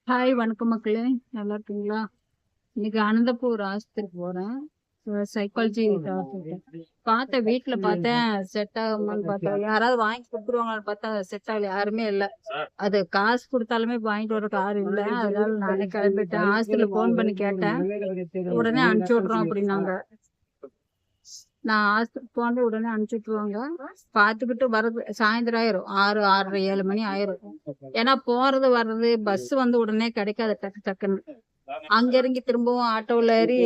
Hi வணக்கம் மக்களே, நல்லா இருக்கீங்களா? இன்னைக்கு அனந்தபூர் ஆஸ்பத்திரிக்கு போறேன். சைக்காலஜி பார்த்தேன். வீட்டுல பார்த்தேன், செட் ஆகுமான்னு பார்த்தேன். யாராவது வாங்கி கொடுத்துருவாங்கன்னு பார்த்தா செட் ஆகல, யாருமே இல்லை. அது காசு கொடுத்தாலுமே வாங்கிட்டு வர யாரும் இல்லை. அதனால நானே கிளம்பிட்டேன். ஹாஸ்பிட்டல் போன் பண்ணி கேட்டேன், உடனே அனுப்பிச்சு விட்றோம் அப்படின்னாங்க. நான் ஹாஸ்பிட்டல் போன உடனே அனுப்பிச்சு விட்டுருவாங்க. பார்த்துக்கிட்டு வர்றது சாயந்தரம் ஆயிரும், 6, 6:30, 7 மணி ஆயிரும். ஏன்னா போறது வர்றது பஸ் வந்து உடனே கிடைக்காது, டக்கு டக்குன்னு. அங்க இறங்கி திரும்பவும் ஆட்டோல ஏறி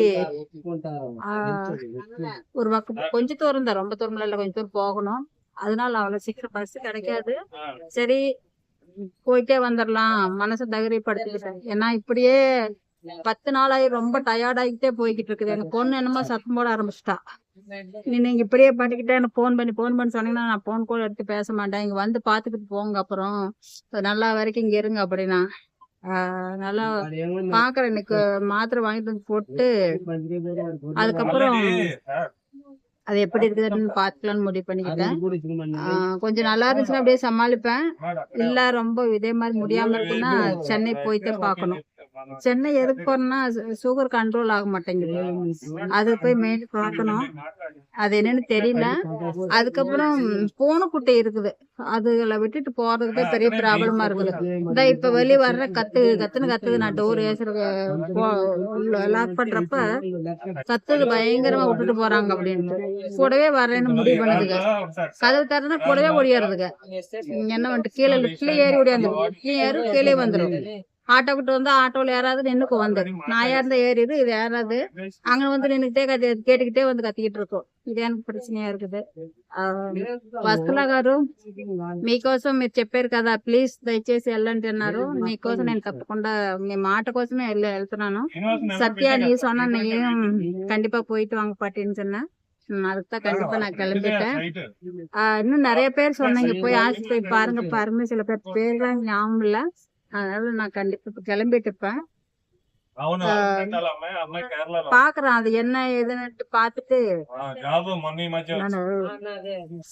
ஒரு பக்கம் கொஞ்சம் தூரம் தான், ரொம்ப தூரம் இல்ல, கொஞ்சம் தூரம் போகணும். அதனால அவ்வளவு சீக்கிரம் பஸ் கிடைக்காது. சரி, போயிட்டே வந்துடலாம் மனசை தைரியப்படுத்திக்கிட்டேன். ஏன்னா இப்படியே 10 நாளாயி ரொம்ப டயர்ட் ஆகிட்டே போய்கிட்டு இருக்குது. எங்க பொண்ணு என்னமோ சத்தம் போட ஆரம்பிச்சிட்டா. நீங்க இப்படியே பண்ணிக்கிட்டே எனக்கு போன் பண்ணி சொன்னீங்கன்னா நான் போன் கூட எடுத்து பேச மாட்டேன், இங்க வந்து பாத்துக்கிட்டு போங்க, அப்புறம் நல்லா வரைக்கும் இங்க இருங்க அப்படின்னா. நல்லா பாக்குறேன். இன்னைக்கு மாத்திரை வாங்கிட்டு வந்து போட்டு அதுக்கப்புறம் அது எப்படி இருக்குதுன்னு பாத்துக்கலாம்னு முடிவு பண்ணிக்கிட்டேன். கொஞ்சம் நல்லா இருந்துச்சுன்னா அப்படியே சமாளிப்பேன். இல்ல ரொம்ப இதே மாதிரி முடியாம இருக்குன்னா சென்னை போயிட்டே பாக்கணும். சென்னை எதுக்கு போறேன்னா சுகர் கண்ட்ரோல் ஆக மாட்டேங்குது, அது போய் மெயின் பார்க்கணும். அது என்னன்னு தெரியல. அதுக்கப்புறம் பூனைக்குட்டி இருக்குது, அதுகளை விட்டுட்டு போறதுக்கு பெரிய ப்ராப்ளமா இருக்குது. இந்த இப்ப வெளியே வர்ற கத்துது. நான் டோர் லாக் பண்றப்ப கத்துது பயங்கரமா, விட்டுட்டு போறாங்க அப்படின்ட்டு. கூடவே வரேன்னு முடிவு பண்ணுதுங்க. கதவு திறந்தா கூடவே ஓடியாருதுங்க. என்ன வந்துட்டு கீழே லிப்ட்ல ஏறி ஓடியாந்துடும், கீழே வந்துடும். ஆட்டோ கிட்ட வந்து ஆட்டோல யாராவது நின்னுக்கு வந்து நான் யாருந்தா ஏறிடு, இது யாராவது அங்க வந்து நின்னுக்கிட்டே கேட்டுக்கிட்டே வந்து కత్తిக்கிட்டு இருக்கோம். ఇది எனக்கு ప్రశ్నయా இருக்குது. వస్తున్నా గారు, మీకోసం మీరు చెప్పారు కదా, ప్లీజ్ దయచేసి వెళ్ళండి అన్నారు. మీకోసం నేను తప్పకుండా మీ మాట కోసమే వెళ్తున్నాను. சத்யா நீ சொன்னா நீயும் கண்டிப்பா போயிட்டு வாங்க பாட்டின்னு சொன்னேன். அதுக்குதான் கண்டிப்பா நான் கிளம்பிட்டேன். இன்னும் நிறைய பேர் சொன்னாங்க போய் ஆஸ்பத்திரி பாருங்க. சில பேர் பேர்லாம் ஞாபகம் இல்ல. அதனால நான் கண்டிப்பா கிளம்பிட்டு இருப்பேன். பாக்குறேன் அது என்ன ஏதுன்னு பாத்துட்டு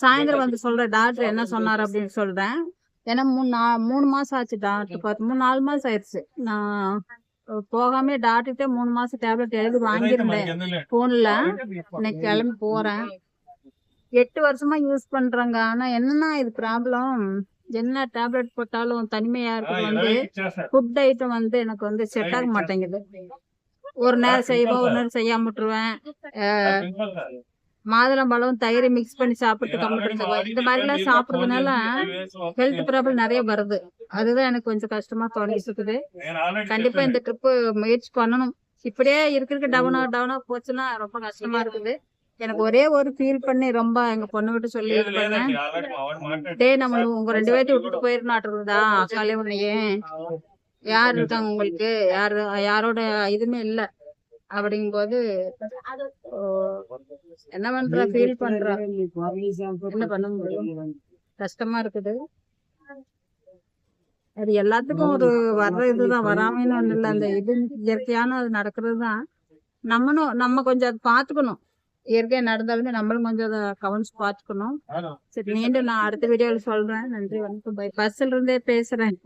சாயந்தரம் வந்து சொல்றேன் டாக்டர் என்ன சொன்னாரு அப்படின்னு சொல்றேன். ஏன்னா 3 மாசம் ஆச்சு டாக்டர் பார்த்து, 3-4 மாசம் ஆயிடுச்சு. நான் போகாம டாக்டர்கிட்ட 3 மாசம் டேப்லெட் எழுதி வாங்கியிருந்தேன் போன்ல. இன்னைக்கு கிளம்பி போறேன். 8 வருஷமா யூஸ் பண்றாங்க. ஆனா என்னன்னா இது ப்ராப்ளம், என்ன டேப்லெட் போட்டாலும் தனிமையா இருக்கிறது வந்து ஃபுட் ஐட்டம் வந்து எனக்கு வந்து செட் ஆக மாட்டேங்குது. ஒரு நேரம் செய்வேன், ஒரு நேரம் செய்யாம விட்டுருவேன். மாதுளம்பழம் தயிர் மிக்ஸ் பண்ணி சாப்பிட்டு இந்த மாதிரி எல்லாம் சாப்பிடுறதுனால ஹெல்த் ப்ராப்ளம் நிறைய வருது. அதுதான் எனக்கு கொஞ்சம் கஷ்டமா தோணிட்டு இருக்குது. கண்டிப்பா இந்த ட்ரிப்பு முயற்சி பண்ணணும். இப்படியே இருக்கிறதுக்கு டவுனா போச்சுன்னா ரொம்ப கஷ்டமா இருக்குது. எனக்கு ஒரே ஒரு ஃபீல் பண்ணி ரொம்ப எங்க பொண்ணு விட்டு சொல்லி இது பண்ணேன், டே நம்ம உங்க 2 பேர்த்தையும் விட்டுட்டு போயிருந்தாட்டுருக்குதா அக்காலே உன்னையே, யார் இருக்காங்க உங்களுக்கு, யாரோட இதுவுமே இல்ல அப்படிங்கும் போது என்ன பண்ற, ஃபீல் பண்ற, என்ன பண்ண முடியும், கஷ்டமா இருக்குது. அது எல்லாத்துக்கும் ஒரு வர்ற இதுதான், வராமன்னு ஒண்ணு இல்லை. அந்த இது இயற்கையான அது நடக்கிறது தான். நம்ம கொஞ்சம் அதை பாத்துக்கணும். இயற்கையா நடந்தாலுமே நம்மளும் கொஞ்சம் அதை கவனிச்சு பாத்துக்கணும். சரி, மீண்டும் நான் அடுத்த வீடியோல சொல்றேன். நன்றி, வணக்கம், பை. பஸ்ல இருந்தே பேசுறேன்.